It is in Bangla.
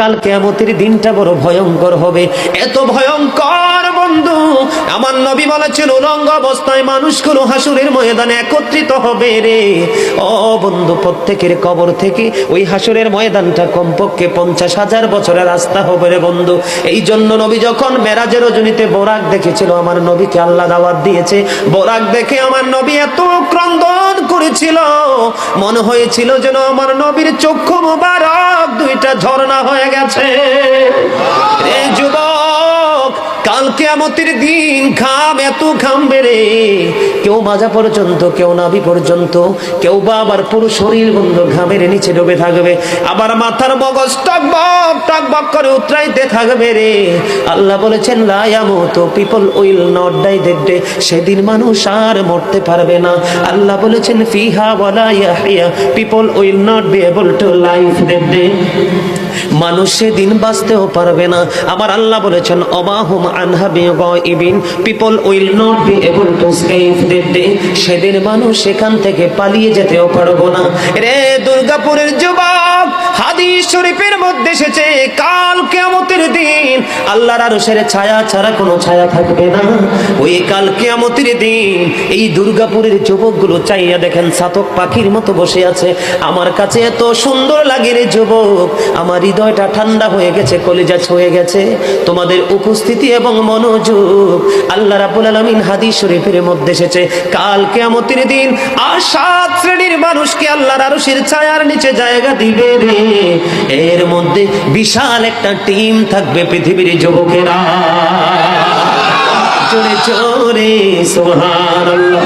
কাল কিয়ামতের দিনটা বড় ভয়ঙ্কর হবে, এত ভয়ঙ্কর বন্ধু। আমার নবী বলেছেন উলঙ্গ অবস্থায় মানুষগুলো হাসুরের ময়দানে একত্রিত হবে রে। ও বন্ধু, প্রত্যেকের কবর থেকে ওই হাসুরের ময়দানটা কমপক্ষে 50,000 বছরের রাস্তা হবে রে বন্ধু। এই জন্য নবী যখন মেরাজের রজনীতে বোরাক দেখেছিল, আমার নবীকে আল্লাহ দাওয়াত দিয়েছে, বোরাক দেখে আমার নবী এত ক্রন্দন করেছিল, মনে হয়েছিল যেন আমার নবীর চক্ষু মুবারক দুইটা ঝর্ণা হয়ে গেছে। এই যুবক, কাল কিয়ামতের দিন ঘাম এত ঘামবে রে, কেউ মাজা পর্যন্ত, কেউ নাভি পর্যন্ত, কেউ বা আবার পুরো শরীর বন্ধ ঘামের নিচে ডুবে থাকবে, আবার মাথার মগজ টকবক টকবক করে উতরাইতে থাকবে রে। আল্লাহ বলেছেন লা ইয়ামুতু, people will not die that day, সেদিন মানুষ আর মরতে পারবে না। আল্লাহ বলেছেন ফিহা ওয়ালা ইয়াহইয়া, people will not be able to live that day, মানুষ সেদিন বাঁচতেও পারবে না। আবার আল্লাহ বলেছেন অমাহুম আনহা বিগাইবিন, people will not be able to escape that day, সেদিন মানুষ সেখান থেকে পালিয়ে যেতেও পারবো না রে। দুর্গাপুরের যুবক, হাদিস শরীফের মধ্যে এসেছে কাল কিয়ামতের দিন আল্লাহর আরশের ছায়া ছাড়া কোনো ছায়া থাকবে না। ওই কাল কিয়ামতের দিন এই দুর্গাপুরের যুবকগুলো চাইয়া দেখেন চাতক পাখির মতো বসে আছে। আমার কাছে এত সুন্দর লাগে রে যুবক, আমার হৃদয়টা ঠান্ডা হয়ে গেছে, কলিজা ছুঁয়ে গেছে তোমাদের উপস্থিতি এবং মনোযোগ। আল্লাহ রাব্বুল আলামিন হাদিস শরীফের মধ্যে এসেছে কাল কিয়ামতের দিন আর 7 শ্রেণীর মানুষকে আল্লাহর আরশের ছায়ার নিচে জায়গা দিবে রে। এর মধ্যে বিশাল একটা টিম থাকবে পৃথিবীর যুবকেরা। জোরে জোরে সুবহানাল্লাহ।